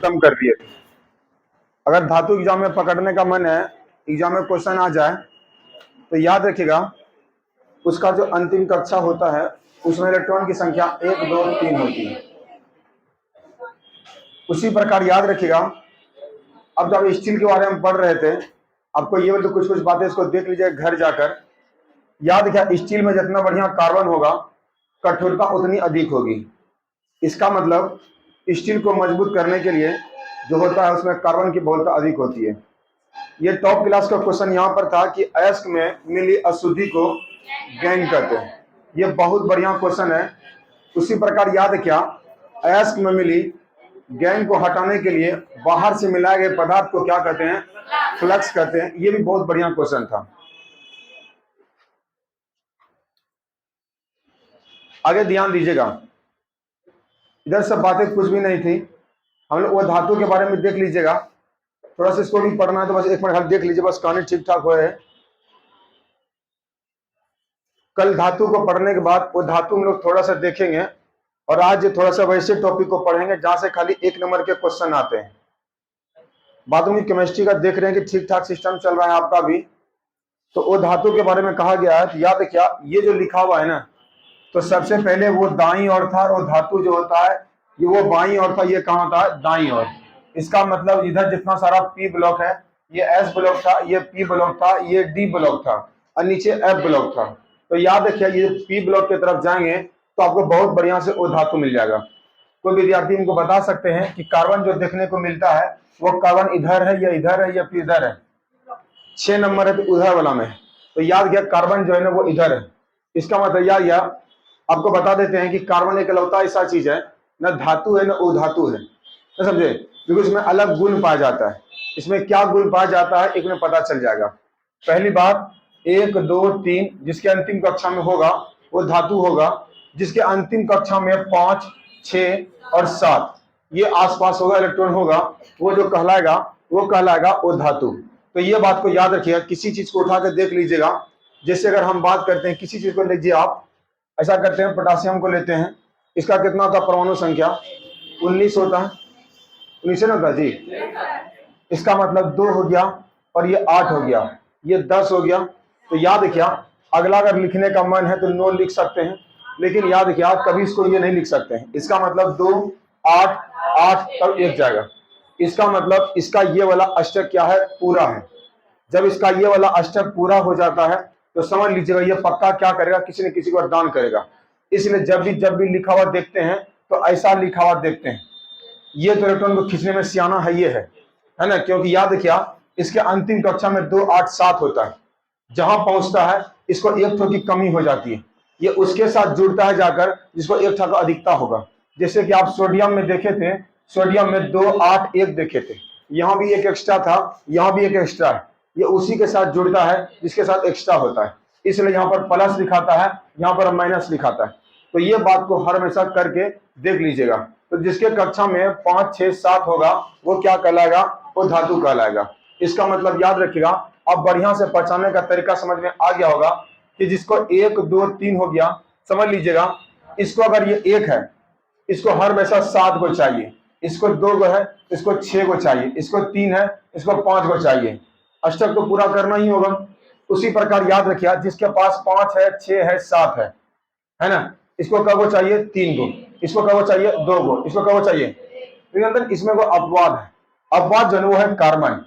कम कर दिए थे। अगर धातु एग्जाम में पकड़ने का मन है, एग्जाम में क्वेश्चन आ जाए तो याद रखिएगा उसका जो अंतिम कक्षा होता है उसमें इलेक्ट्रॉन की संख्या 1 2 3 होती है। उसी प्रकार याद रखिएगा, अब जब स्टील के बारे में पढ़ रहे थे आपको ये तो कुछ कुछ बातें इसको देख लीजिए घर जाकर। याद क्या, स्टील में जितना बढ़िया कार्बन होगा कठोरता उतनी अधिक होगी। इसका मतलब स्टील को मजबूत करने के लिए जो होता है उसमें कार्बन की बहुलता अधिक होती है। ये टॉप क्लास का क्वेश्चन यहाँ पर था कि अयस्क में मिली अशुद्धि को गैंग कहते हैं। ये बहुत बढ़िया क्वेश्चन है। उसी प्रकार याद क्या, अयस्क में मिली गैंग को हटाने के लिए बाहर से मिलाए गए पदार्थ को क्या कहते हैं, फ्लक्स कहते हैं। ये भी बहुत बढ़िया क्वेश्चन था। आगे ध्यान दीजिएगा, इधर सब बातें कुछ भी नहीं थी। हम लोग वो धातु के बारे में देख लीजिएगा, थोड़ा सा इसको भी पढ़ना है तो बस एक मिनट देख लीजिए, बस कहानी ठीक ठाक हुए है। कल धातु को पढ़ने के बाद वो धातु हम लोग थोड़ा सा देखेंगे और आज थोड़ा सा वैसे टॉपिक को पढ़ेंगे जहां से खाली 1 नंबर के क्वेश्चन आते हैं। बातों की केमिस्ट्री का देख रहे हैं कि ठीक ठाक सिस्टम चल रहा है आपका भी। तो वो धातु के बारे में कहा गया है, याद क्या, ये जो लिखा हुआ है ना, तो सबसे पहले वो दाईं ओर था और वो धातु जो होता है ये वो बाईं ओर था। ये कहाँ होता है, दाईं ओर। इसका मतलब इधर जितना सारा पी ब्लॉक है, ये एस ब्लॉक था, ये पी ब्लॉक था, ये डी ब्लॉक था और नीचे एफ ब्लॉक था। तो याद रखिए ये पी ब्लॉक की तरफ जाएंगे तो आपको बहुत बढ़िया से वो धातु मिल जाएगा। कोई विद्यार्थी इनको बता सकते हैं कि कार्बन जो देखने को मिलता है वो कार्बन इधर है या इधर है या फिर इधर है। 6 नंबर है तो उधर वाला में। तो याद गया कार्बन जो है ना वो इधर है। इसका मतलब याद गया, आपको बता देते हैं कि कार्बन एक अलौता ऐसा चीज है, ना धातु है ना अधातु है, ना समझे, क्योंकि इसमें अलग गुण पाया जाता है। इसमें क्या गुण पाया जाता है एक में पता चल जाएगा। पहली बात 1 2 3 जिसके अंतिम कक्षा में होगा वो धातु होगा, जिसके अंतिम कक्षा में 5 6 और 7 ये आसपास होगा इलेक्ट्रॉन होगा, वो जो कहलाएगा वो कहलाएगा वो धातु। तो ये बात को याद रखिएगा, किसी चीज को उठा कर देख लीजिएगा। जैसे अगर हम बात करते हैं किसी चीज को लीजिए, आप ऐसा करते हैं पोटासियम को लेते हैं, इसका कितना होता है परमाणु संख्या 19 होता है, 19 ना होता जी। इसका मतलब 2 हो गया और ये 8 हो गया, ये 10 हो गया। तो याद क्या, अगला अगर लिखने का मन है तो 9 लिख सकते हैं, लेकिन याद क्या कभी इसको ये नहीं लिख सकते हैं। इसका मतलब 2 8 8 तब 1 जाएगा। इसका मतलब इसका ये वाला अष्टक क्या है, पूरा है। जब इसका ये वाला अष्टक पूरा हो जाता है तो समझ लीजिएगा ये पक्का क्या करेगा, किसी न किसी को दान करेगा। इसलिए जब भी लिखा हुआ देखते हैं तो ऐसा लिखा हुआ देखते हैं, ये तो इलेक्ट्रॉन को खींचने में सियाना है, ये है ना। क्योंकि याद क्या, इसके अंतिम कक्षा में 2 8 7 होता है, जहां पहुंचता है इसको 1 ठो की कमी हो जाती है, ये उसके साथ जुड़ता है जाकर जिसको 1 ठो का अधिकता होगा। जैसे कि आप सोडियम में देखे थे, सोडियम में 2 8 1 देखे थे, यहां भी एक एक्स्ट्रा था, यहां भी एक एक्स्ट्रा है, ये उसी के साथ जुड़ता है जिसके साथ एक्स्ट्रा होता है। इसलिए यहाँ पर प्लस लिखाता है, यहाँ पर माइनस लिखाता है। तो ये बात को हर हमेशा करके देख लीजिएगा। तो जिसके कक्षा में 5 6 7 होगा वो क्या कहलाएगा, वो धातु कहलाएगा। इसका मतलब याद रखिएगा, अब बढ़िया से पहचानने का तरीका समझ में आ गया होगा कि जिसको 1 2 3 हो गया, समझ लीजिएगा इसको अगर ये 1 है इसको हर हमेशा 7 को चाहिए, इसको 2 को है इसको 6 को चाहिए, इसको 3 है इसको 5 को चाहिए। अष्टक तो पूरा करना ही होगा। उसी प्रकार याद रखिए जिसके पास 5 है 6 है 7 है ना, इसको कब चाहिए 3 को, इसको कब चाहिए 2 को, इसको कब चाहिए। इसमें को अपवाद है, अपवाद जो वो है कार्बन।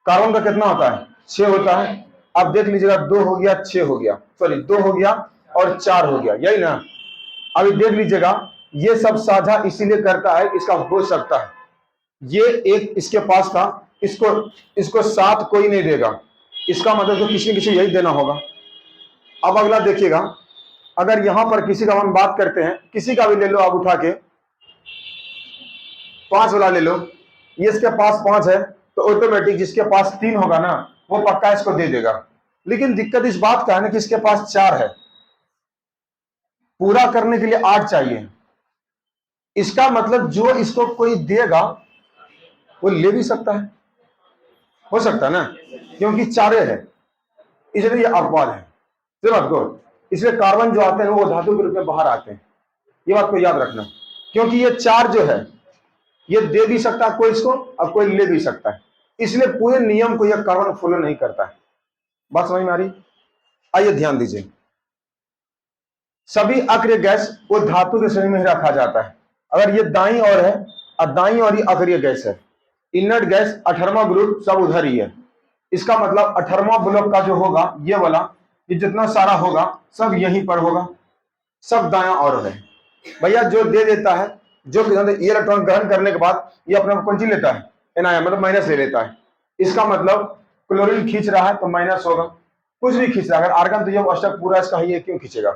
कार्बन का कितना होता है 6 होता है। अब देख लीजिएगा 2 हो गया 6 हो गया, सॉरी 2 हो गया और 4 हो गया, यही ना। अभी देख लीजिएगा ये सब साझा इसीलिए करता है, इसका हो सकता है ये एक इसके पास था, इसको 7 कोई नहीं देगा, इसका मतलब तो किसी न किसी यही देना होगा। अब अगला देखिएगा, अगर यहां पर किसी का हम बात करते हैं, किसी का भी ले लो आप उठा के, 5 वाला ले लो, ये इसके पास 5 है तो ऑटोमेटिक जिसके पास 3 होगा ना वो पक्का इसको दे देगा। लेकिन दिक्कत इस बात का है ना कि इसके पास 4 है, पूरा करने के लिए 8 चाहिए। इसका मतलब जो इसको कोई देगा वो ले भी सकता है, हो सकता है ना, क्योंकि 4 है, इसलिए ये अपवाद है। बात को इसलिए कार्बन जो आते हैं वो धातु के रूप में बाहर आते हैं, ये बात को याद रखना। क्योंकि ये 4 जो है ये दे भी सकता है कोई इसको और कोई ले भी सकता है, इसलिए पूरे नियम को यह कार्बन फॉलो नहीं करता है। बात समझ में आ रही? आइए ध्यान दीजिए, सभी अक्रिय गैस वो धातु के श्रेणी में रखा जाता है। अगर ये दाई और है और दाई और ये अक्रिय गैस है, इनर्ट गैस 18वां ग्रुप सब उधर ही है। इसका मतलब 18वां ब्लॉक का जो होगा ये वाला, ये जितना सारा होगा सब यहीं पर होगा, सब दाया और है। भैया जो दे देता है, जो ये इलेक्ट्रॉन ग्रहण करने के बाद ये अपना कौन सी लेता है, एनायन मतलब माइनस ले लेता है। इसका मतलब क्लोरीन खींच रहा है तो माइनस होगा, कुछ भी खींच रहा है। अगर आर्गन तो ये अष्टक पूरा इसका ही है, क्यों खींचेगा?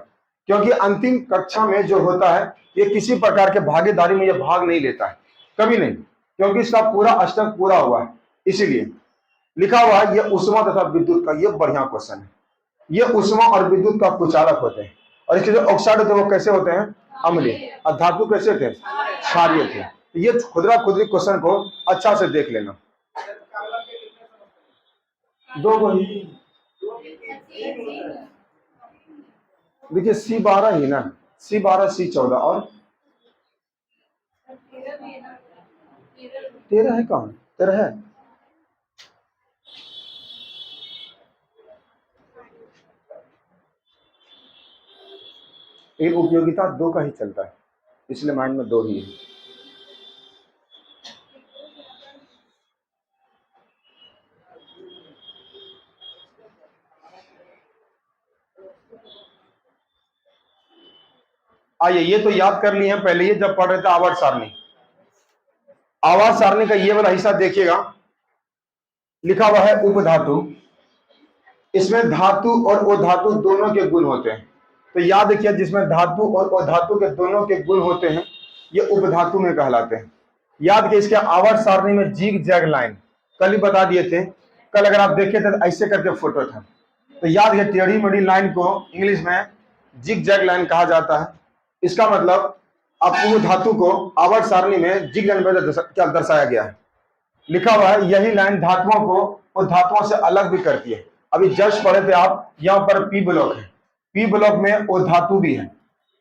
क्योंकि अंतिम कक्षा में जो होता है ये किसी प्रकार के भागीदारी में ये भाग नहीं लेता है, कभी नहीं, क्योंकि इसका पूरा अष्टक पूरा हुआ है। इसीलिए लिखा हुआ है ये उष्मा तथा विद्युत का, ये बढ़िया क्वेश्चन है। ये उष्मा और विद्युत का कुचालक होते हैं, और इसके जो ऑक्साइड होते हैं वो कैसे होते हैं, अम्लीय, और धातु कैसे थे, क्षारीय थे। ये खुदरा खुदरी क्वेश्चन को अच्छा से देख लेना। दो को ही देखिए, C12 ही ना, C12 C14 और 13 है, कौन 13 है? एक उपयोगिता 2 का ही चलता है, इसलिए माइंड में 2 ही है। आइए, ये तो याद कर लिए हैं पहले, ये जब पढ़ रहे थे आवर्त सारणी। आवर्त सारणी का ये वाला हिस्सा देखिएगा, लिखा हुआ है उपधातु। इसमें धातु और अधातु दोनों के गुण होते हैं, तो याद रखिए जिसमें धातु और अधातु के दोनों के गुण होते हैं ये उपधातु में कहलाते हैं। याद रखिए, इसके आवर्त सारणी में जिग जैग लाइन कल ही बता दिए थे, कल अगर आप देखे थे तो ऐसे करके फोटो था। तो याद रखिए टेढ़ी मेढ़ी लाइन को इंग्लिश में जिग जैग लाइन कहा जाता है। इसका मतलब अपूर्ण धातु को आवर्त सारणी में जिग लाइन में क्या दर्शाया गया है, लिखा हुआ है यही लाइन धातुओं को और धातुओं से अलग भी करती है। अभी जस्ट पढ़े थे आप, यहाँ पर पी ब्लॉक है, पी ब्लॉक में ओ धातु भी है।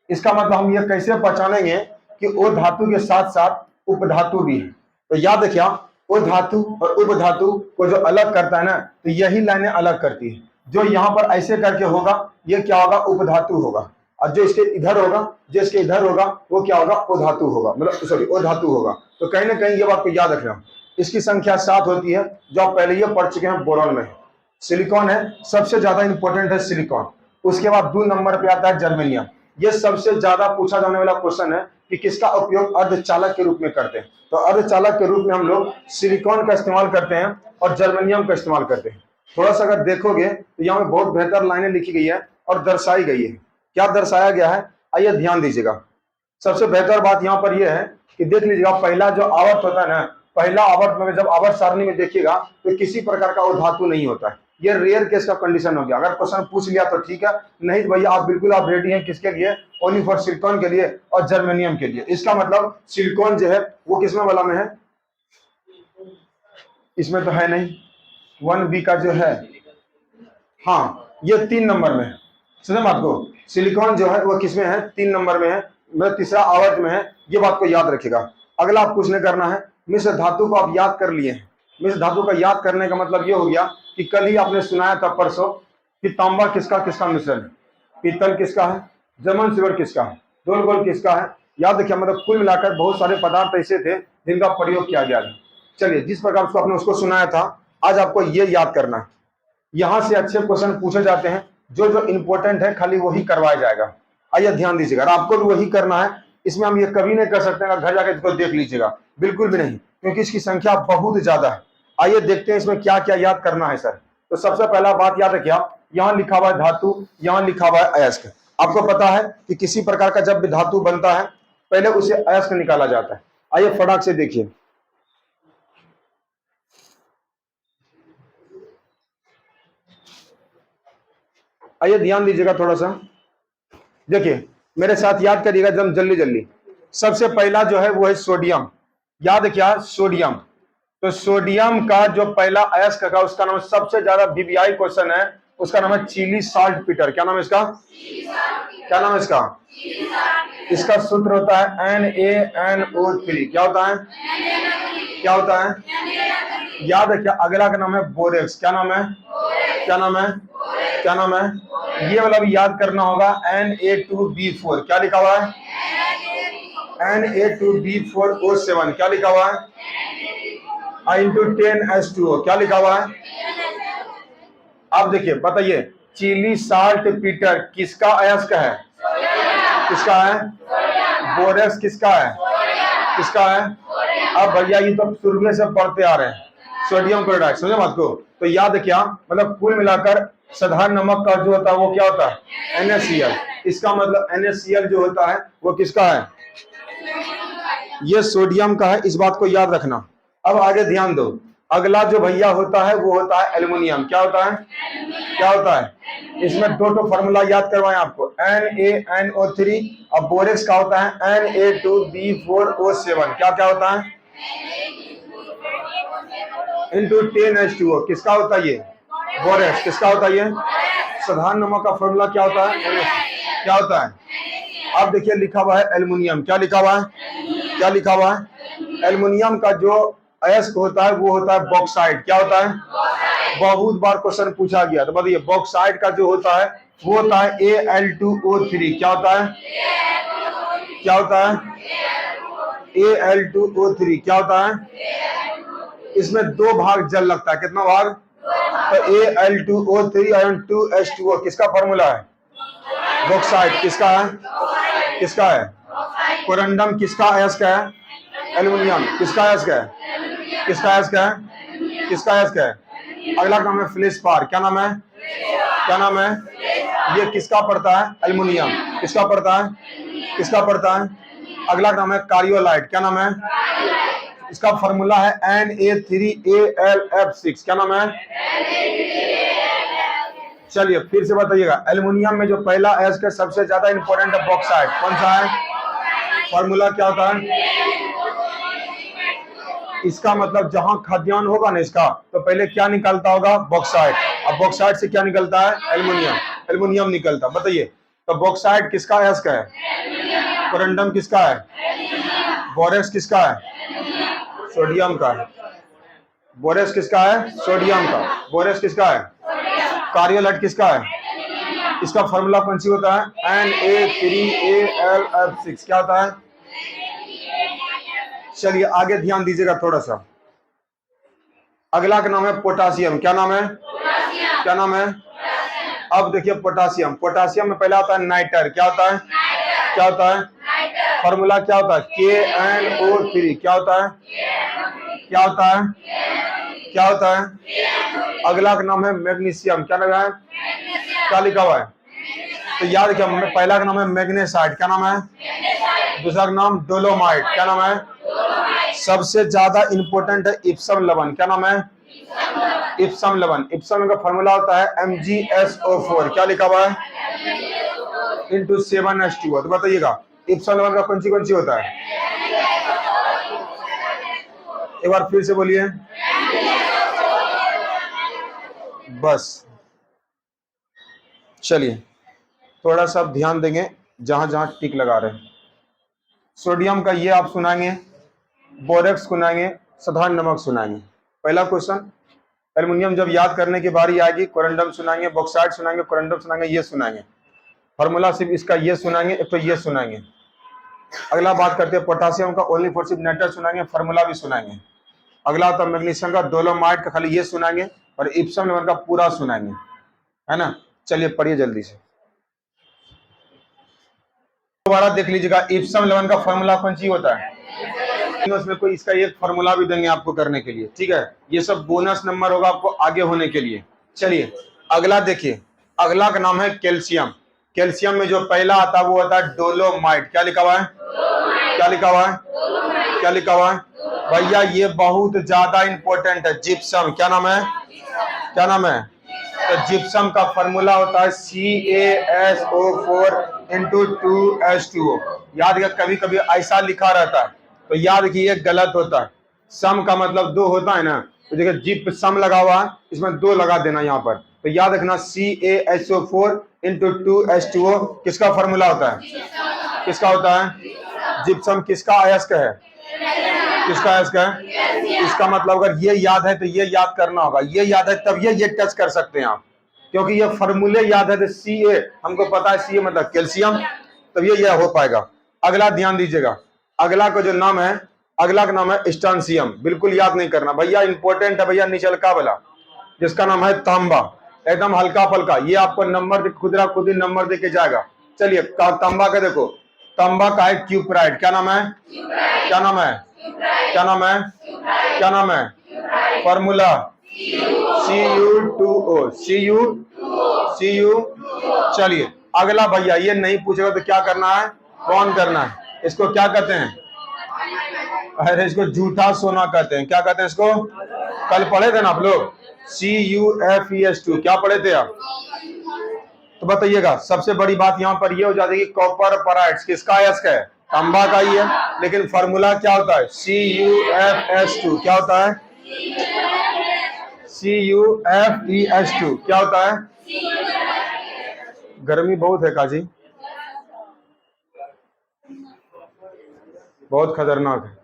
इसका मतलब हम ये कैसे पहचानेंगे कि ओ धातु के साथ साथ उपधातु भी है। तो याद रखिए, ओ धातु और उपधातु को जो अलग करता है ना, तो यही लाइनें अलग करती है। जो यहाँ पर ऐसे करके होगा ये क्या होगा, उपधातु होगा, और जो इसके इधर होगा, जो इसके इधर होगा वो क्या होगा, अधातु होगा, मतलब सॉरी अधातु होगा। तो कहीं ना कहीं ये बात को याद रखना। इसकी संख्या 7 होती है, जो आप पहले ये पढ़ चुके हैं बोरॉन में। सिलिकॉन है, सबसे ज्यादा इंपॉर्टेंट है सिलिकॉन। उसके बाद 2 नंबर पे आता है जर्मेनियम। ये सबसे ज्यादा पूछा जाने वाला क्वेश्चन है कि किसका उपयोग अर्धचालक के रूप में करते हैं। तो अर्धचालक के रूप में हम लोग सिलिकॉन का इस्तेमाल करते हैं और जर्मेनियम का इस्तेमाल करते हैं। थोड़ा सा अगर देखोगे तो यहाँ में बहुत बेहतर लाइनें लिखी गई है और दर्शाई गई है। क्या दर्शाया गया है, आइए ध्यान दीजिएगा। सबसे बेहतर बात यहाँ पर यह है कि देख लीजिएगा, पहला जो आवर्त होता है ना, पहला आवर्त में जब आवर्त सारणी में देखिएगा तो किसी प्रकार का धातु नहीं होता है। ये रेयर केस का कंडीशन हो गया। अगर क्वेश्चन पूछ लिया तो ठीक है, नहीं तो भैया आप बिल्कुल आप रेडी हैं किसके लिए, ओनली फॉर सिलिकॉन के लिए और जर्मेनियम के लिए। इसका मतलब सिलिकॉन जो है वो किसमें वाला में है, इसमें तो है नहीं। 1B का जो है, हाँ ये 3 नंबर में है। समझे बात को, सिलिकॉन जो है वो किसमें है, 3 नंबर में है, मतलब तीसरा आवर्त में है। ये बात को याद रखिएगा। अगला आप कुछ नहीं करना है, मिश्र धातु को आप याद कर लिए हैं। मिश्र धातु का याद करने का मतलब ये हो गया कि कल ही आपने सुनाया था परसों कि तांबा किसका किसका मिश्रण है, पीतल किसका है, जर्मन सिल्वर किसका है, डोल गोल्ड किसका है। याद रखिए, मतलब कुल मिलाकर बहुत सारे पदार्थ ऐसे थे जिनका प्रयोग किया गया था। चलिए, जिस प्रकार उसको आपने उसको सुनाया था, आज आपको ये याद करना है। यहां से अच्छे क्वेश्चन पूछे जाते हैं, जो जो इंपॉर्टेंट है खाली वही करवाया जाएगा। आइए ध्यान दीजिएगा, आपको भी वही करना है। इसमें हम ये कभी नहीं कर सकते हैं घर जाकर इसको देख लीजिएगा, बिल्कुल भी नहीं, क्योंकि इसकी संख्या बहुत ज्यादा है। आइए देखते हैं इसमें क्या क्या याद करना है सर। तो सबसे पहला बात याद रखिए, यहाँ लिखा हुआ है धातु, यहाँ लिखा हुआ है अयस्क। आपको पता है कि किसी प्रकार का जब भी धातु बनता है पहले उसे अयस्क निकाला जाता है। आइए फटाक से देखिए, आइए ध्यान दीजिएगा थोड़ा सा, देखिए मेरे साथ याद करिएगा एकदम जल्दी जल्दी। सबसे पहला जो है वो है सोडियम। याद क्या, सोडियम। तो सोडियम का जो पहला अयस्क का उसका नाम सबसे ज्यादा वीवीआई क्वेश्चन है, उसका नाम है चिली साल्ट पीटर। क्या नाम है इसका, क्या नाम है इसका, इसका सूत्र होता है NaNO3। क्या होता है? क्या होता है? याद है क्या? अगला का नाम है बोरेक्स। क्या नाम है? क्या नाम है? क्या नाम है? ये वाला भी याद करना होगा, Na2B4। क्या लिखा हुआ है? Na2B4O7। क्या लिखा हुआ है? I×10H2O। क्या लिखा हुआ है? अब देखिए, बताइए, चिली साल्ट पीटर किसका अयस्क है? किसका है? बोरेक्स किसका है? किसका है? अब भैया ये तो शुरू से पढ़ते आ रहे हैं, सोडियम क्लोराइड। समझे बात को? तो याद क्या, मतलब कुल मिलाकर साधारण नमक का जो होता है वो क्या होता है? NaCl। इसका मतलब NaCl जो होता है वो किसका है? ये सोडियम का है। इस बात को याद रखना। अब आगे ध्यान दो, अगला जो भैया होता है वो होता है एल्युमिनियम। क्या होता है? क्या होता है? इसमें दो फॉर्मूला याद करवाएं आपको, NaNO3 और बोरेक्स का होता है Na2B4O7। क्या क्या होता है? ×10H2O। किसका होता है ये? बोरेक्स। किसका होता है ये? साधारण नमक का फॉर्मूला क्या होता है? क्या होता है? अब देखिए लिखा हुआ है एल्युमिनियम। क्या लिखा हुआ है? क्या लिखा हुआ है? एल्युमिनियम का जो अयस्क होता है वो होता है बॉक्साइट। क्या होता है? बहुत बार क्वेश्चन पूछा गया, तो बताइए बॉक्साइट का जो होता है वो होता है Al2O3। क्या होता है? क्या होता है? Al2O3। क्या होता है? इसमें दो भाग जल लगता है। कितना भाग? तो Al2O3 और 2H2O किसका फॉर्मूला है? बॉक्साइट। किसका है? किसका है? कोरंडम किसका अयस्क है? एल्युमिनियम। किसका अयस्क है? किसका अयस्क है? किसका अयस्क है? अगला नाम है फ्लेशपार। क्या नाम है? क्या नाम है? ये किसका पड़ता है? एल्युमिनियम। किसका पड़ता है? किसका पड़ता है? अगला नाम है कार्योलाइट। क्या नाम है? इसका फॉर्मूला है Na3AlF6। क्या नाम है? चलिए फिर से बताइएगा, एल्युमिनियम में जो पहला अयस्क है सबसे ज्यादा इंपॉर्टेंट है बॉक्साइट। कौन सा है? फॉर्मूला क्या होता है? इसका मतलब जहां खाद्यान्न होगा ना इसका, तो पहले क्या निकलता होगा? बॉक्साइट। अब बॉक्साइट से क्या निकलता है? एल्युमिनियम। एल्युमिनियम निकलता। बताइए तो बॉक्साइट किसका अयस्क है? कोरंडम किसका है? बोरेक्स किसका है? सोडियम का है। बोरेक्स किसका है? सोडियम का। बोरेक्स किसका है? कार्योलाइट किसका है? इसका फॉर्मूला कौन सी होता है? Na3AlF6। क्या होता है? चलिए आगे ध्यान दीजिएगा थोड़ा सा। अगला का नाम है पोटासियम। क्या नाम है? क्या नाम है? अब देखिए पोटासियम। पोटासियम में पहला होता है नाइटर। क्या होता है? क्या होता है? फॉर्मूला क्या होता है? KNO3। क्या होता है? क्या होता है? क्या होता है? अगला का नाम है मैग्नीशियम। क्या लगा है? क्या लिखा हुआ है? तो याद क्या, पहला का नाम है मैग्नेसाइट। क्या नाम है? दूसरा का नाम डोलोमाइट। क्या नाम है? सबसे ज्यादा इंपोर्टेंट है इप्सम लवण। क्या नाम है? इप्सम लवण। इप्सम का फॉर्मूला होता है MgSO4। क्या लिखा हुआ है? ×7H2O। तो बताइएगा इप्सम लवण का कौन सी होता है? एक बार फिर से बोलिए। बस चलिए थोड़ा सा ध्यान देंगे जहां जहां टिक लगा रहे हैं। सोडियम का ये आप सुनाएंगे, बोरेक्स सुनाएंगे, साधारण नमक सुनाएंगे। पहला क्वेश्चन, एल्युमिनियम जब याद करने की बारी आएगी, कोरंडम सुनाएंगे, बॉक्साइट सुनाएंगे, कोरंडम सुनाएंगे, ये सुनाएंगे। फॉर्मूला सिर्फ इसका ये सुनाएंगे, एक तो ये सुनाएंगे। अगला बात करते हैं पोटासियम का, ओनली फॉर सिर्फ नाइट्रेट सुनाएंगे, फॉर्मूला भी सुनाएंगे। अगला होता है मैग्नीशियम का, डोलोमाइट का खाली ये सुनाएंगे, और इप्सम लेवल का पूरा सुनाएंगे, है ना। चलिए पढ़िए जल्दी से, दोबारा देख लीजिएगा। इप्सम लेवल का फॉर्मूला कौन सी होता है? उसमें कोई इसका एक फॉर्मूला भी देंगे आपको करने के लिए, ठीक है। ये सब बोनस नंबर होगा आपको आगे होने के लिए। चलिए अगला देखिए, अगला का नाम है कैल्शियम। कैल्शियम में जो पहला आता है वो होता है डोलोमाइट। क्या लिखा हुआ है? क्या लिखा हुआ है? क्या लिखा हुआ है? भैया ये बहुत ज्यादा इंपॉर्टेंट है, जिप्सम। क्या नाम है? क्या नाम है? तो जिप्सम का फॉर्मूला होता है CaSO4 × 2H2O। याद रखिए, कभी कभी ऐसा लिखा रहता है तो याद रखिए गलत होता है। सम का मतलब दो होता है ना, तो देखिए जिप सम लगा हुआ है, इसमें दो लगा देना यहाँ पर। तो याद रखना CaSO4 × 2H2O किसका फॉर्मूला होता है? किसका होता है? जिप्सम किसका अयस्क है? किसका अयस्क है? इसका मतलब अगर ये याद है तो ये याद करना होगा, ये याद है तब ये टच कर सकते हैं आप, क्योंकि ये फॉर्मूले याद है। तो Ca हमको पता है, Ca मतलब कैल्शियम, तब ये हो पाएगा। अगला ध्यान दीजिएगा, अगला का जो नाम है, अगला का नाम है स्ट्रांसियम। बिल्कुल याद नहीं करना भैया, इंपॉर्टेंट है भैया, निचलका वाला, जिसका नाम है तांबा। एकदम हल्का फल्का, ये आपको नंबर खुदरा खुद ही नंबर देके जाएगा। चलिए तांबा का देखो, तांबा का है क्यूप्राइड। क्या नाम है? क्या नाम है? क्या नाम है? क्या नाम है? Formula Cu2O, Cu। चलिए अगला भैया, ये नहीं पूछेगा तो क्या करना है? कौन करना है? इसको क्या कहते हैं? अरे इसको झूठा सोना कहते हैं। क्या कहते हैं इसको? कल पढ़े थे ना आप लोग, CuFeS2। क्या पढ़े थे आप? तो बताइएगा, सबसे बड़ी बात यहाँ पर ये हो जाती है कि कॉपर पराइड्स किसका अयस्क है? तांबा का ही है, लेकिन फॉर्मूला क्या होता है? CuFeS2। क्या होता है? CuFeS2। क्या होता है? गर्मी बहुत है काजी, बहुत खतरनाक है।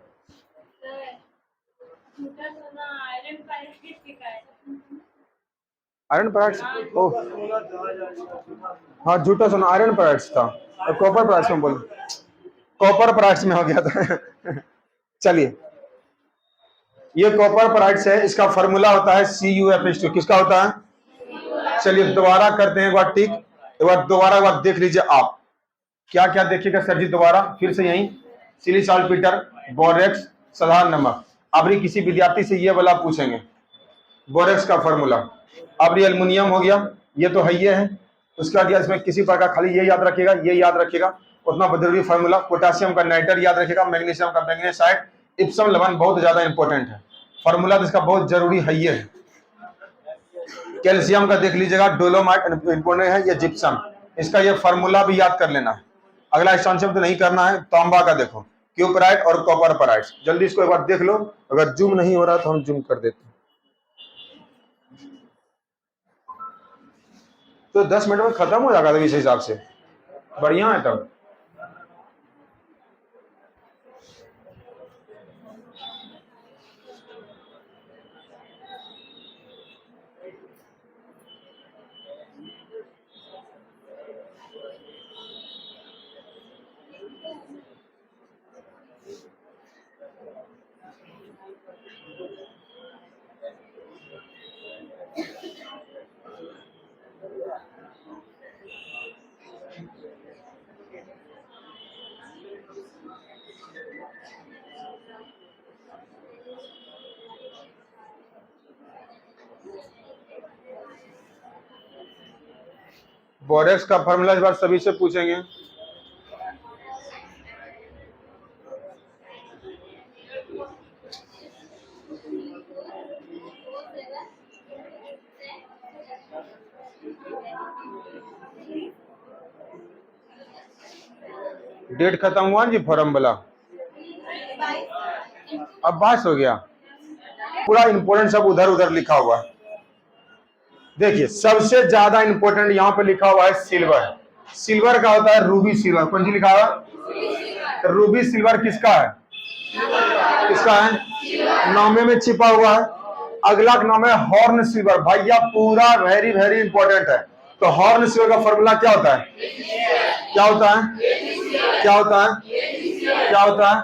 आयरन पैराइड्स, ओह हाँ, झूठा सोना आयरन पैराइड्स था, कॉपर पैराइड्स में बोल, कॉपर पैराइड्स में हो गया था। चलिए, ये कॉपर पैराइड्स है, इसका फॉर्मूला होता है CuFeS2। किसका होता है? चलिए दोबारा करते हैं एक बार, टिक एक बार, दोबारा एक बार देख लीजिए आप। क्या क्या देखिएगा सर जी? दोबारा फिर से यही, सिलिकॉन सल्फेट, बोरेक्स, साधारण नमक। अब किसी विद्यार्थी से ये वाला पूछेंगे, बोरेक्स का फॉर्मूला। अब एल्युमिनियम हो गया, ये तो है, ये है। उसके बाद इसमें किसी प्रकार खाली ये याद रखिएगा, ये याद रखिएगा, उतना जरूरी फॉर्मूला। पोटेशियम का नाइट्रेट याद रखिएगा, मैग्नीशियम का मैग्नेसाइड, इप्सम लवण बहुत ज्यादा इंपॉर्टेंट है, फॉर्मूला तो इसका बहुत जरूरी है, ये है। कैल्शियम का देख लीजिएगा, डोलोमाइट इंपॉर्टेंट है, ये जिप्सम, इसका ये फॉर्मूला भी याद कर लेना है। अगला स्ट्रांसियम तो नहीं करना है। तांबा का देखो, क्यूपराइट और कॉपर पैराइड। जल्दी इसको एक बार देख लो, अगर जूम नहीं हो रहा तो हम जूम कर देते हैं। तो 10 मिनट में खत्म हो जाएगा इस हिसाब से, बढ़िया है तब। बोरेक्स का फॉर्मूला इस बार सभी से पूछेंगे। डेट खत्म हुआ जी फॉर्म वाला, अब 22 हो गया। पूरा इंपोर्टेंट सब उधर उधर लिखा हुआ है। देखिए सबसे ज्यादा इंपोर्टेंट यहाँ पे लिखा हुआ है सिल्वर। सिल्वर का होता है रूबी सिल्वर। कौन सी लिखा हुआ? रूबी सिल्वर किसका है? किसका है? नामे में छिपा हुआ है। अगला नाम है हॉर्न सिल्वर। भैया पूरा वेरी वेरी इंपॉर्टेंट है। तो हॉर्न सिल्वर का फॉर्मूला क्या होता है? क्या होता है? क्या होता है? क्या होता है?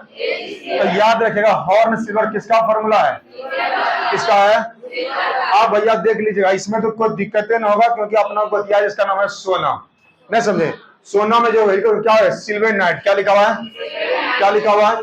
तो याद रखेगा, हॉर्न सिल्वर किसका फॉर्मूला है? किसका है? आप भैया देख लीजिएगा, इसमें तो कोई दिक्कतें ना होगा, क्योंकि अपना बतिया जिसका नाम है सोना। नहीं समझे? सोना में जो क्या है? Silver night. क्या लिखा हुआ है? क्या लिखा हुआ है?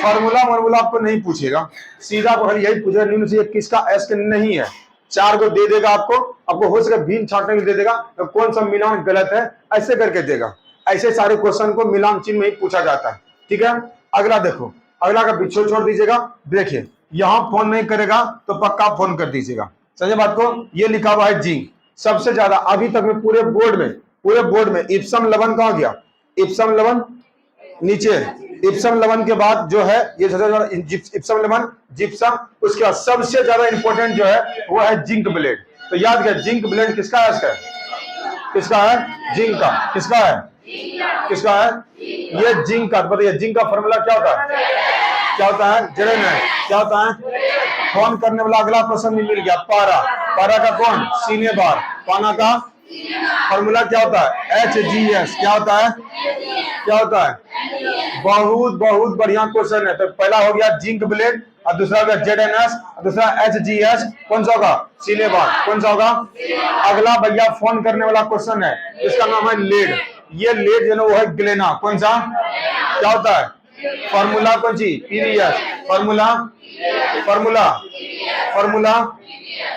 फॉर्मूला आपको नहीं पूछेगा, सीधा आपको यही पूछेगा निम्न से किसका एस्क नहीं है। 4 को दे देगा आपको हो सके भीन छाटने में दे देगा, तो कौन सा मिलान गलत है ऐसे करके देगा। ऐसे सारे क्वेश्चन को मिलान चिन्ह में ही पूछा जाता है। ठीक है, अगला देखो, अगला का पीछे छोड़ दीजिएगा। देखिए यहां फोन नहीं करेगा तो पक्का फोन कर दीजिएगा, समझे बात को? ये लिखा हुआ है जिंक। सबसे ज्यादा अभी तक में पूरे बोर्ड में इप्सम लवण कहां गया? इप्सम लवण नीचे, इप्सम लवण के बाद जो है ये इप्सम लवण, जिप्सम। उसके बाद सबसे ज्यादा इंपॉर्टेंट जो है वो है जिंक ब्लेड। तो याद किया, जिंक ब्लेड किसका है? किसका है? जिंक का। किसका है? किसका है? ये जिंक का। बताइए जिंक का फॉर्मूला क्या होता है? क्या होता है? Zn क्या होता है? फोन करने वाला अगला क्वेश्चन भी मिल गया। पारा, पारा का कौन? सीने बार। पाना का फॉर्मूला क्या होता है? HGS। क्या होता है? क्या होता है? बहुत बहुत बढ़िया क्वेश्चन है। तो पहला हो गया जिंक ब्लेड और दूसरा हो गया ZNS और दूसरा HGS। कौन सा होगा? सीने बार। कौन सा होगा? अगला भैया फोन करने वाला क्वेश्चन है, इसका नाम है लेड। ये लेड जो है वो है ग्लेना। कौन सा? क्या होता है? फॉर्मूला कौन सी? PVS। फॉर्मूला फॉर्मूला फॉर्मूला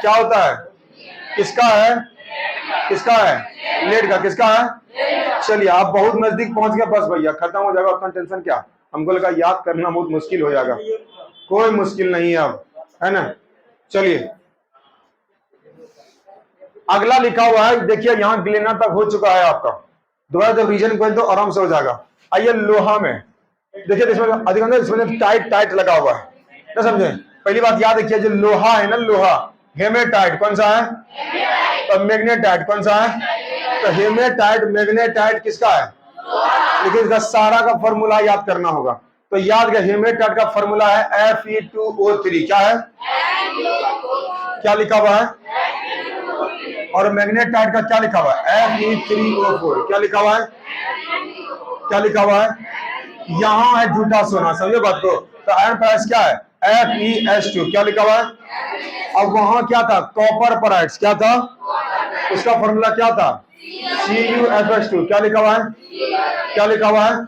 क्या होता है? किसका है? किसका है? लेड का। किसका है? चलिए आप बहुत नजदीक पहुंच गए। बस भैया खत्म हो जाएगा, उतना टेंशन क्या। हमको लगा याद करना बहुत मुश्किल हो जाएगा। कोई मुश्किल नहीं है अब, है ना। चलिए अगला लिखा हुआ है, देखिए यहाँ ग्लेना तक हो चुका है आपका। दोबारा जब रीजन को तो आराम से हो जाएगा। आइए लोहा में देखिए, इसमें अधिकांश इसमें टाइट टाइट लगा हुआ है ना, समझे। पहली बात याद रखिए, जो लोहा है ना, लोहा हेमेटाइट कौन सा है? तो मैग्नेटाइट कौन सा है? तो हेमेटाइट मैग्नेटाइट किसका है? लेकिन इसका सारा का फॉर्मूला याद करना होगा। तो याद कर, हेमेटाइट का फॉर्मूला है Fe2O3। क्या है? क्या लिखा हुआ है? और मैग्नेटाइट का क्या लिखा हुआ है? Fe3O4। क्या लिखा हुआ है? क्या लिखा हुआ है? यहां है झूठा सोना, समझे बात को। तो आयरन पैराइड्स क्या है? FeS2। क्या लिखा हुआ है? अब वहां क्या था? कॉपर पैराइड्स। क्या था? उसका फॉर्मूला क्या था? CuFS2। क्या लिखा हुआ है? क्या लिखा हुआ है?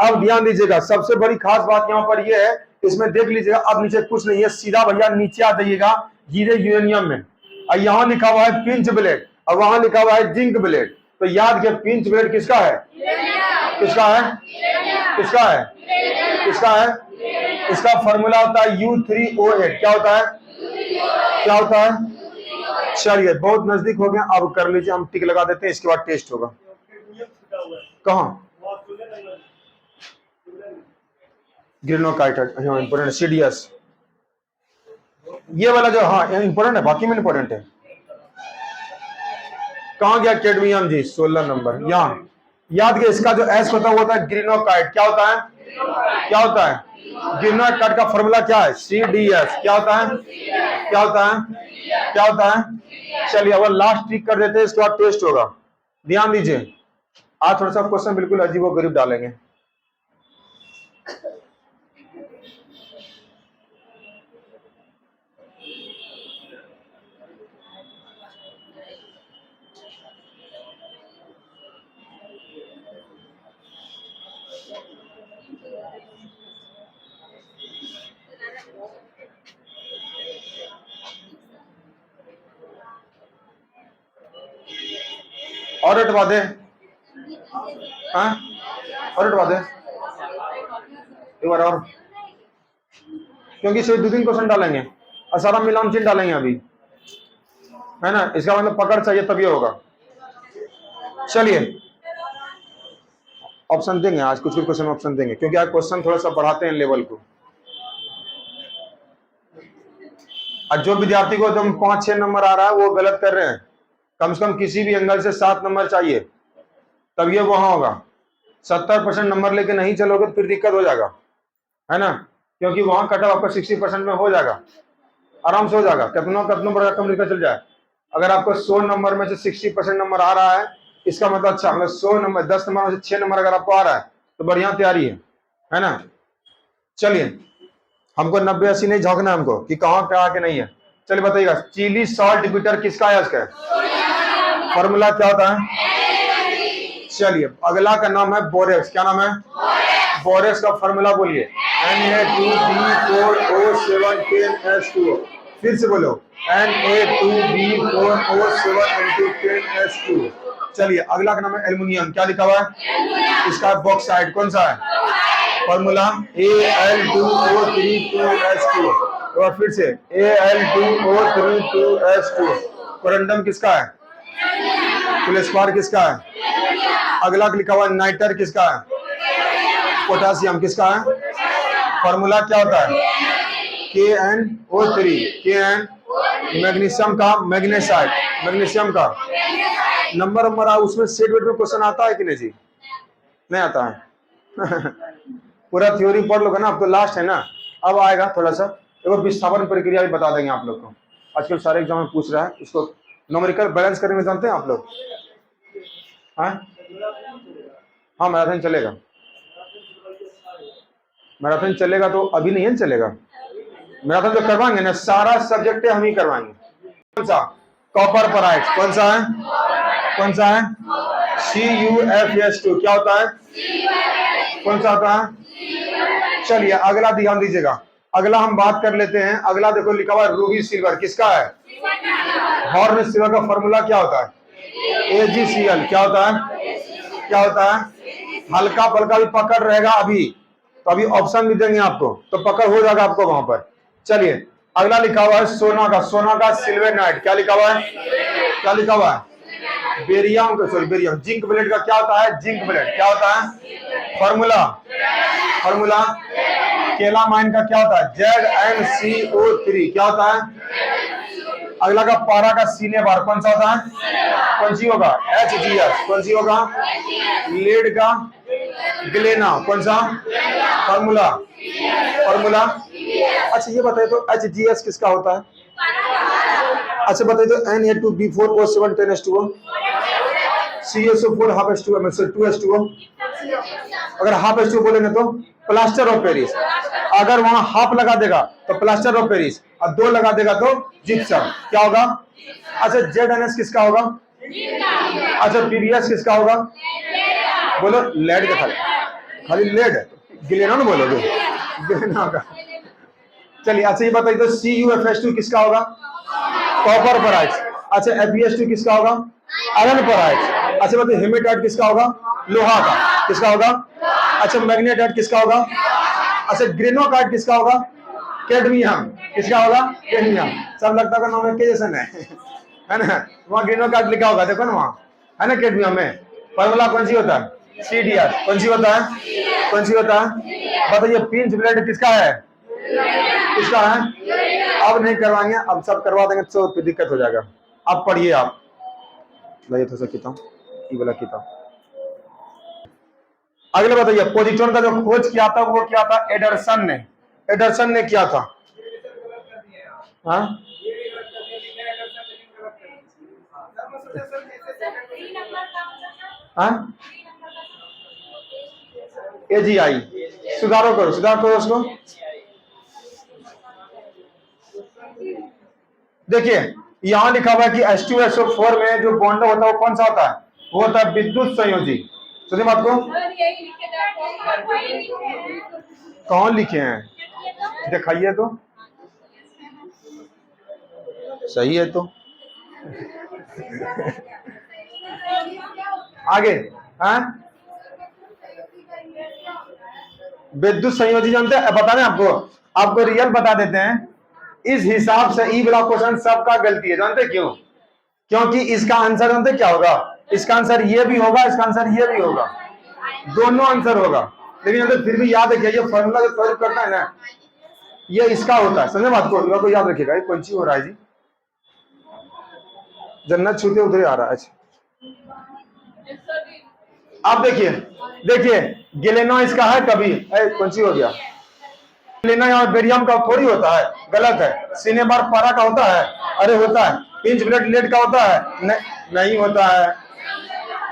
अब ध्यान दीजिएगा, सबसे बड़ी खास बात यहाँ पर यह है, इसमें देख लीजिएगा। अब नीचे कुछ नहीं है, सीधा भैया नीचे आ जाइएगा हीरे यूरेनियम में। और यहाँ लिखा हुआ है पिंच ब्लेड और वहां लिखा हुआ है जिंक ब्लेड। तो याद के पिंच ब्लेड किसका है? किसका है? किसका है? किसका है? इसका फॉर्मूला होता है U3O8। क्या होता है? क्या होता है? चलिए बहुत नजदीक हो गया, अब कर लीजिए, हम टिक लगा देते हैं, इसके बाद टेस्ट होगा। कहाँ? ग्रेनोकाइट इंपोर्टेंट। CDS ये वाला जो, हाँ इंपोर्टेंट है, बाकी में इंपोर्टेंट है। कहाँ गया कैडमियम जी? 16 नंबर। यहाँ याद के इसका जो एस होता है वो होता है ग्रेनोकाइट। क्या होता है? क्या होता है? ग्रेनोकाइट का फॉर्मूला क्या है? CDS। क्या होता है? क्या होता है? क्या होता है? चलिए अब लास्ट ट्रिक कर देते हैं, इसके बाद टेस्ट होगा। ध्यान दीजिए, आज थोड़ा सा क्वेश्चन बिल्कुल अजीब और गरीब डालेंगे। और हटवा दे, हाँ और हटवा दे एक बार और, क्योंकि सिर्फ 2-3 क्वेश्चन डालेंगे और सारा मिलान चिन्ह डालेंगे अभी, है ना। इसका मतलब पकड़ चाहिए तभी होगा। चलिए ऑप्शन देंगे आज, कुछ कुछ क्वेश्चन ऑप्शन देंगे, क्योंकि आज क्वेश्चन थोड़ा सा बढ़ाते हैं लेवल को। और जो विद्यार्थी को एकदम 5-6 नंबर आ रहा है वो गलत कर रहे हैं। कम से कम किसी भी एंगल से 7 नंबर चाहिए, तब ये वहां होगा। 70% नंबर लेके नहीं चलोगे तो फिर दिक्कत हो जाएगा, है ना। क्योंकि वहां कट ऑफ आपका 60% में हो जाएगा, आराम से हो जाएगा। कितना कितना बड़ा कम लेकर चल जाए। अगर आपको 100 नंबर में से 60% नंबर आ रहा है, इसका मतलब अच्छा, मतलब 100 नंबर 10 नंबर में से 6 नंबर अगर आपको आ रहा है तो बढ़िया तैयारी है ना। चलिए हमको 90-80 नहीं झांकना है हमको कि कहाँ क्या के नहीं है। चलिए बताइएगा, चिली सॉल्ट बिटर किसका है? उसका फॉर्मूला क्या होता है? चलिए अगला का नाम है बोरेक्स। क्या नाम है? बोरेक्स का फॉर्मूला बोलिए। Na2B4O710S2। फिर से बोलो, Na2B4O710S2। चलिए अगला का नाम है एल्युमिनियम। क्या लिखा हुआ है? इसका बॉक्साइड। कौन सा है? Formula Al2O32S2। और फिर से Al2O32S2। कोरंडम किसका है? फ्लोस्पार किसका है? अगला लिखा हुआ नाइटर किसका है? पोटासियम किसका है? फॉर्मूला क्या होता है? KnO3। Kn मैग्नीशियम का मैग्नेसाइड, मैग्नीशियम का नंबर आ उसमें सेट वेट में क्वेश्चन आता है कि नहीं जी? नहीं आता है पूरा थ्योरी पढ़ लोगे ना, अब तो लास्ट है ना, अब आएगा थोड़ा सा एक विस्थापन प्रक्रिया भी बता देंगे आप लोग को। आजकल सारे एग्जाम में पूछ रहा है इसको, न्यूमेरिकल बैलेंस करने में जानते हैं आप लोग? हाँ मैराथन चलेगा, मैराथन चलेगा तो अभी नहीं है चलेगा, मैराथन तो करवाएंगे ना, सारा सब्जेक्ट हम ही करवाएंगे। कौन सा? कॉपर पराइट। कौन सा है? कौन सा है? CuFs2 क्या होता है? कौन सा होता है? चलिए अगला ध्यान दीजिएगा, अगला हम बात कर लेते हैं। अगला देखो लिखा हुआ रूबी सिल्वर, किसका है? हॉर्न सिल्वर का फॉर्मूला क्या होता है? AgCl। क्या होता है? क्या होता है? हल्का पलका भी पकड़ रहेगा अभी, तो अभी ऑप्शन भी देंगे आपको, तो पकड़ हो जाएगा आपको वहां पर। चलिए अगला लिखा हुआ है सोना का, सोना का सिल्वेनाइड। क्या लिखा हुआ है? क्या लिखा हुआ है? बेरियम का, सॉरी बेरियम। जिंक ब्लेड का क्या होता है? Zinc blende. क्या होता है? फॉर्मूला, फॉर्मूला केलामाइन का क्या होता है? ZnCO3। क्या होता है? अगला का पारा का सीने बार कौन सा होता है? कौन सी होगा? HGS। कौन सी होगा? लेड का ग्लेना। कौन सा? Formula, formula. अच्छा ये बताइए तो HGS किसका होता है? अच्छा बताइए तो Na2B4O7 10H2O, CSO4 half H2O MSO 2H2O। अगर हाफ H2O बोलेंगे तो प्लास्टर ऑफ पेरिस, अगर वहां हाफ लगा देगा तो प्लास्टर ऑफ पेरिस, और 2 लगा देगा तो जिप्सम। क्या होगा? अच्छा ZNS किसका होगा? अच्छा PBS किसका होगा? बोलो लेड का, खाली लेड, गिलेना ना बोलोगे, गिलेना का। चलिए अच्छा ये बताइए तो CuFs2 किसका होगा? कॉपर पराइट। अच्छा FeS2 किसका होगा? आयरन पराइट। अच्छा बताइए हेमेटाइट किसका होगा? लोहा का। किसका होगा? अच्छा मैग्नेटाइट किसका होगा? अच्छा ग्रेनोकाइट किसका होगा? कैडमियम। किसका होगा? कैडमियम। सब लगता है नाम के जैसा है ना, वहाँ ग्रेनोकाइट लिखा होगा, देखो ना वहाँ है ना कैडमियम में। फॉर्मूला कौन सी होता है? CDR। कौन सी होता है? कौन सी होता है? बताइए पिंच ब्लेड किसका है? किसका है? अब नहीं करवाएंगे, अब सब करवा देंगे तो फिर दिक्कत हो जाएगा। अब पढ़िए आप, लाइए थोड़ा सा किताब, ये वाला किताब। अगले बताइए पोजिट्रॉन का जो खोज किया था वो क्या था? एडरसन ने, एडरसन ने किया था। हाँ हाँ AGI। सुधारो करो, सुधार करो उसको। देखिए यहां लिखा हुआ है कि H2SO4 में जो बॉन्ड होता है वो कौन सा होता है? वो होता है विद्युत संयोजी। सुनिए बात को, कौन लिखे हैं? दिखाइए तो, सही है तो आगे। हाँ विद्युत संयोजी जानते हैं? बता दें आपको, आपको रियल बता देते हैं। इस हिसाब से ई वाला क्वेश्चन सबका गलती है, जानते क्यों? क्योंकि इसका आंसर जानते क्या होगा? इसका आंसर ये भी होगा, इसका आंसर ये भी होगा, दोनों आंसर होगा। लेकिन तो फिर भी याद रखिए ये फॉर्मूला जो प्रयोग करता है ना, ये इसका होता है। समझे बात को याद रखिएगा। ये कौन सी हो रहा है जी? जन्नत छूते उधर आ रहा है। आप देखिए, देखिए गिलेना इसका है कभी, कौन सी हो गया? गिलेना और बेरियम का थोड़ी होता है, गलत है। सिनेबार पारा का होता है? अरे होता है। पिंच ब्लेड लेड का होता है? नहीं होता है।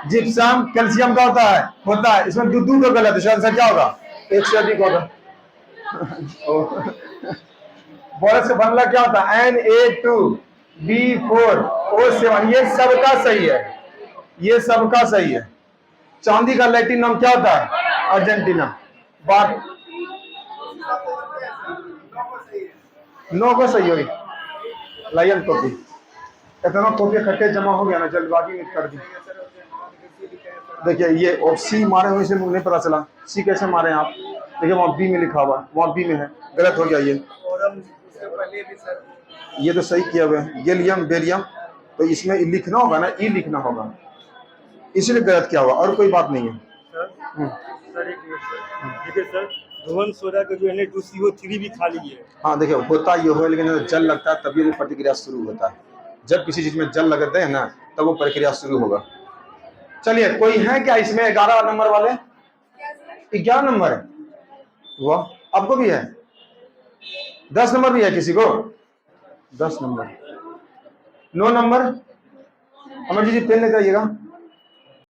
जिप्सम कैल्शियम का होता है? होता है। इसमें दूध तो गलत है, इसका आंसर क्या होगा? एक से अधिक होगा। बोरस का फॉर्मूला क्या होता है? Na2B4O7। ये सबका सही है, ये सबका सही है। चांदी का लैटिन नाम क्या होता है? अर्जेंटीना। बात 9 को सही होगी। लाइन कॉपी, इतना कॉपी इकट्ठे जमा हो गया ना, जल्दबाजी में कर दी। देखिए ये और सी मारे हुए से नहीं पता चला, सी कैसे मारे हैं आप? देखिए वहाँ बी में लिखा हुआ है, वहाँ बी में है, गलत हो गया ये तो सही किया हुआ है। गैलियम बेरियम, तो इसमें लिखना होगा ना, ई लिखना होगा, इसलिए गलत किया हुआ, और कोई बात नहीं है। देखिए सर धुवन सोडा का जो Na2CO3 भी खाली है। हाँ देखिए होता ये हो, लेकिन जल लगता है तभी वो प्रतिक्रिया शुरू होता है। जब किसी चीज में जल लगते हैं ना, तब वो प्रक्रिया शुरू होगा। चलिए कोई है क्या इसमें 11 नंबर वाले? 11 नंबर है। वाह, आपको भी है? 10 नंबर भी है किसी को? 10 number. 9 number. Amar ji pen लेकर आइएगा।